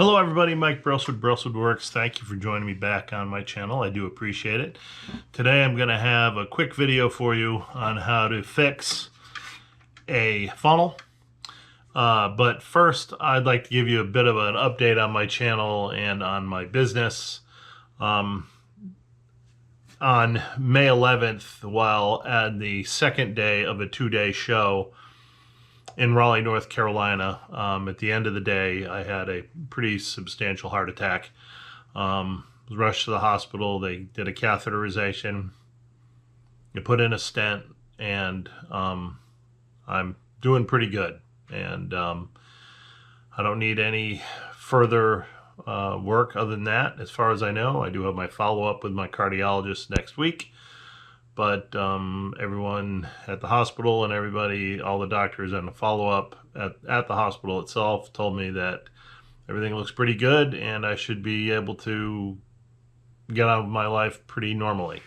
Hello everybody, Mike Brailsford, Brailsford Works. Thank you for joining me back on my channel. I do appreciate it. Today I'm going to have a quick video for you on how to fix a funnel. But first I'd like to give you a bit of an update on my channel and on my business. On May 11th, while at the second day of a two-day show in Raleigh, North Carolina, at the end of the day, I had a pretty substantial heart attack. Was rushed to the hospital. They did a catheterization. They put in a stent, and I'm doing pretty good. And I don't need any further work other than that, as far as I know. I do have my follow-up with my cardiologist next week. But everyone at the hospital and everybody, all the doctors and the follow-up at the hospital itself told me that everything looks pretty good and I should be able to get on with my life pretty normally.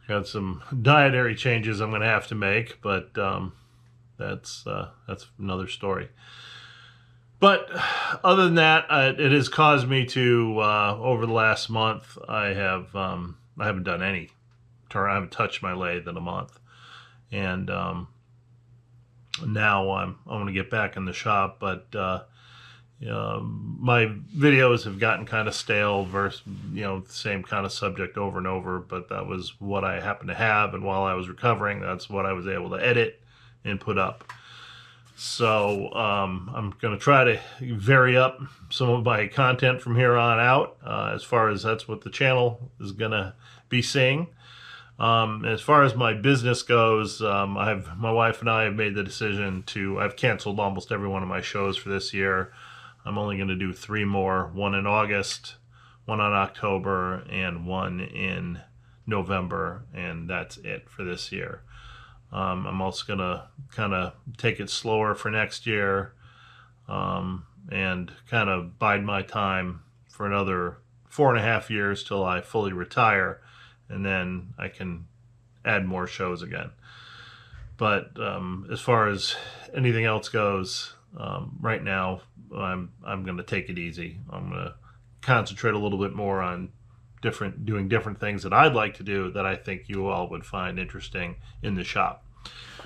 Got some dietary changes I'm going to have to make, but that's another story. But other than that, it has caused me to, over the last month, I haven't done any. I haven't touched my lathe in a month, and now I'm going to get back in the shop. But my videos have gotten kind of stale, versus the same kind of subject over and over. But that was what I happened to have, and while I was recovering, that's what I was able to edit and put up. So I'm going to try to vary up some of my content from here on out, as far as that's what the channel is going to be seeing. As far as my business goes, my wife and I have made the decision I've canceled almost every one of my shows for this year. I'm only going to do 3 more, one in August, one in October, and one in November, and that's it for this year. I'm also going to kind of take it slower for next year, and kind of bide my time for another 4.5 years till I fully retire. And then I can add more shows again. But as far as anything else goes, right now I'm going to take it easy. I'm going to concentrate a little bit more on doing different things that I'd like to do that I think you all would find interesting in the shop.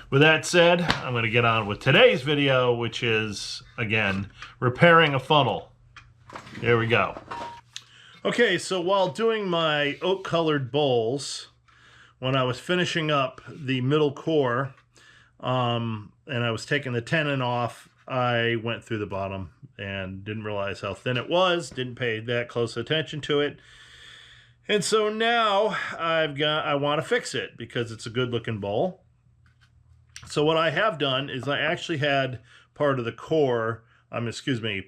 With that said, I'm going to get on with today's video, which is, again, repairing a funnel. Here we go. Okay, so while doing my oak-colored bowls, when I was finishing up the middle core, and I was taking the tenon off, I went through the bottom and didn't realize how thin it was, didn't pay that close attention to it. And so now I want to fix it because it's a good-looking bowl. So what I have done is I actually had part of the core,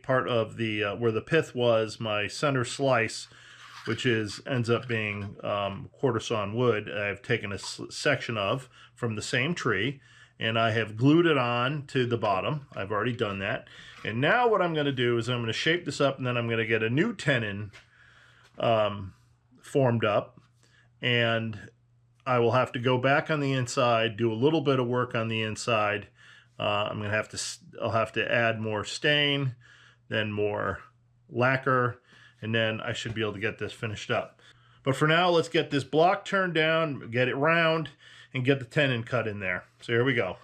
part of the where the pith was, my center slice, which ends up being quarter sawn wood. I've taken a section of from the same tree, and I have glued it on to the bottom. I've already done that. And now what I'm going to do is I'm going to shape this up, and then I'm going to get a new tenon formed up, and I will have to go back on the inside, do a little bit of work on the inside. I'll have to add more stain, then more lacquer, and then I should be able to get this finished up. But for now, let's get this block turned down, get it round, and get the tenon cut in there. So here we go.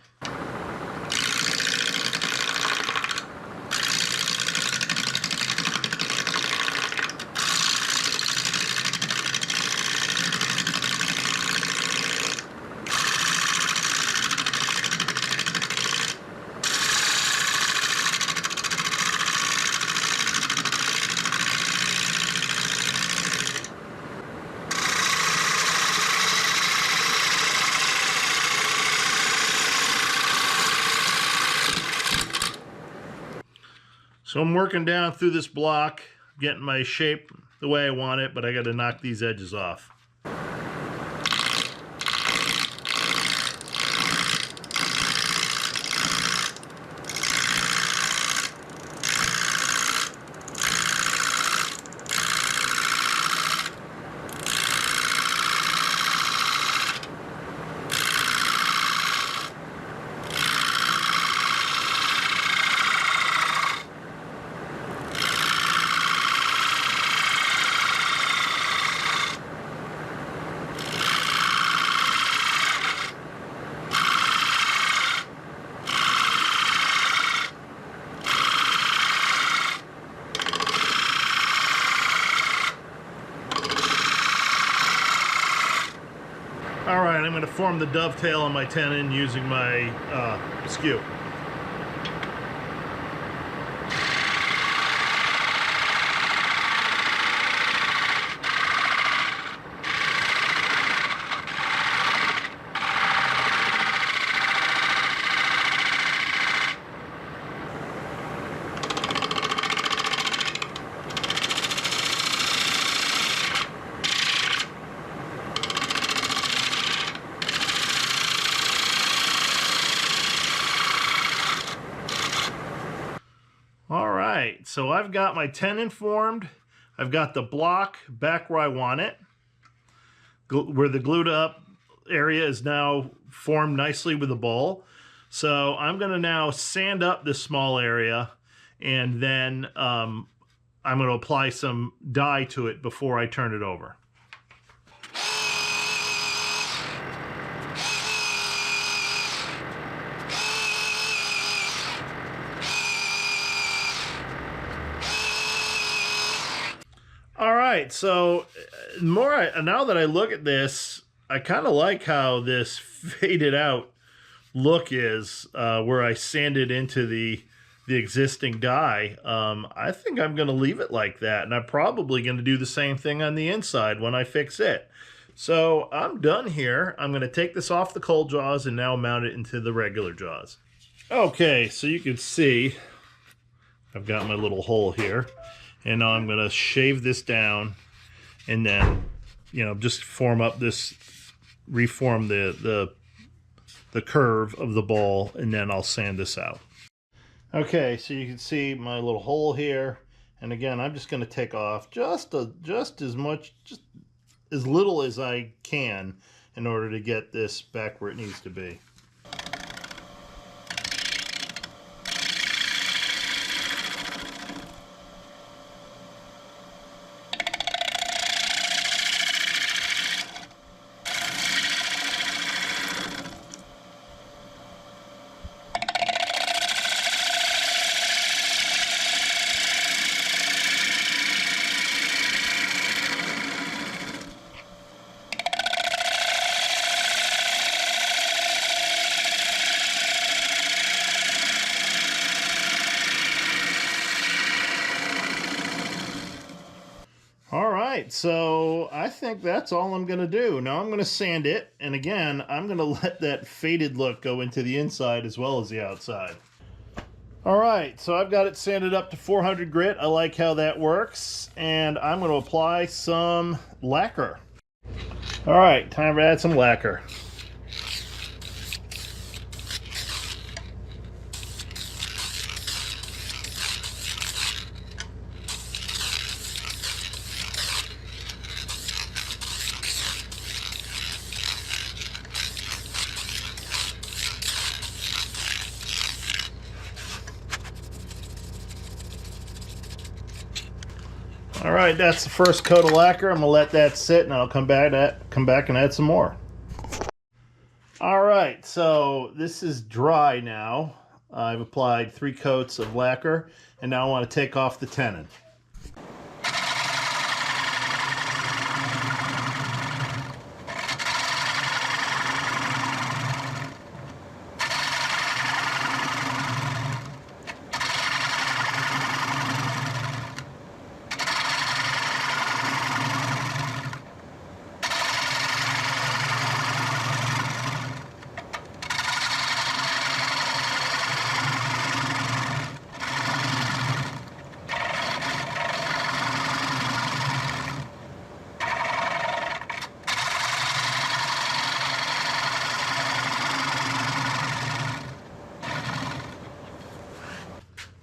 So I'm working down through this block, getting my shape the way I want it, but I got to knock these edges off. going to form the dovetail on my tenon using my skew. All right, so I've got my tenon formed. I've got the block back where I want it, where the glued up area is now formed nicely with the bowl. So I'm going to now sand up this small area, and then I'm going to apply some dye to it before I turn it over. All right, so now that I look at this, I kind of like how this faded out look is, where I sanded into the existing dye. I think I'm going to leave it like that, and I'm probably going to do the same thing on the inside when I fix it. So I'm done here. I'm going to take this off the cold jaws and now mount it into the regular jaws. Okay, so you can see I've got my little hole here. And now I'm going to shave this down and then, you know, just form up this, reform the curve of the ball, and then I'll sand this out. Okay, so you can see my little hole here. And again, I'm just going to take off just as little as I can in order to get this back where it needs to be. All right, so I think that's all I'm going to do. Now I'm going to sand it, and again, I'm going to let that faded look go into the inside as well as the outside. All right, so I've got it sanded up to 400 grit. I like how that works, and I'm going to apply some lacquer. All right, time to add some lacquer. All right, that's the first coat of lacquer. I'm gonna let that sit, and I'll come back and add some more. All right, so this is dry now. I've applied 3 coats of lacquer, and now I want to take off the tenon.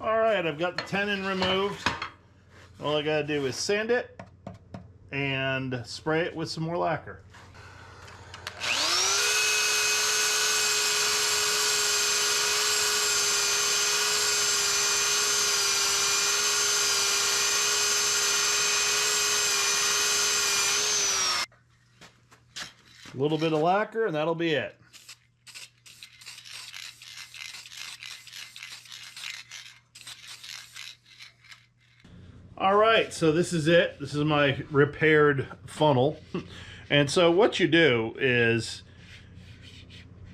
Alright, I've got the tenon removed. All I gotta do is sand it and spray it with some more lacquer. A little bit of lacquer and that'll be it. All right, so this is it. This is my repaired funnel. And so what you do is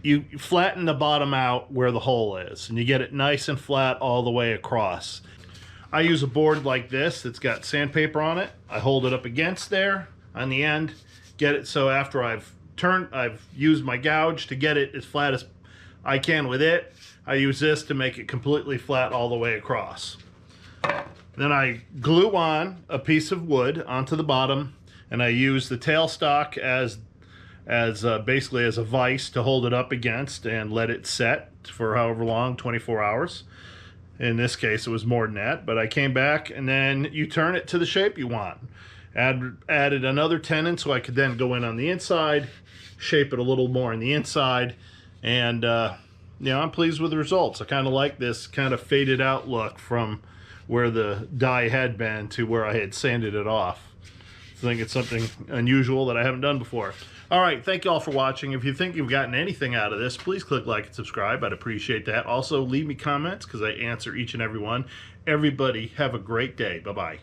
you flatten the bottom out where the hole is, and you get it nice and flat all the way across. I use a board like this that's got sandpaper on it. I hold it up against there on the end, get it so after I've used my gouge to get it as flat as I can with it, I use this to make it completely flat all the way across. Then I glue on a piece of wood onto the bottom, and I use the tailstock as basically as a vise to hold it up against and let it set for however long, 24 hours. In this case, it was more than that, but I came back, and then you turn it to the shape you want. Added another tenon so I could then go in on the inside, shape it a little more on the inside, and you know, I'm pleased with the results. I kind of like this kind of faded out look from where the die had been to where I had sanded it off. I think it's something unusual that I haven't done before. All right, thank you all for watching. If you think you've gotten anything out of this, please click like and subscribe. I'd appreciate that. Also, leave me comments because I answer each and every one. Everybody, have a great day. Bye-bye.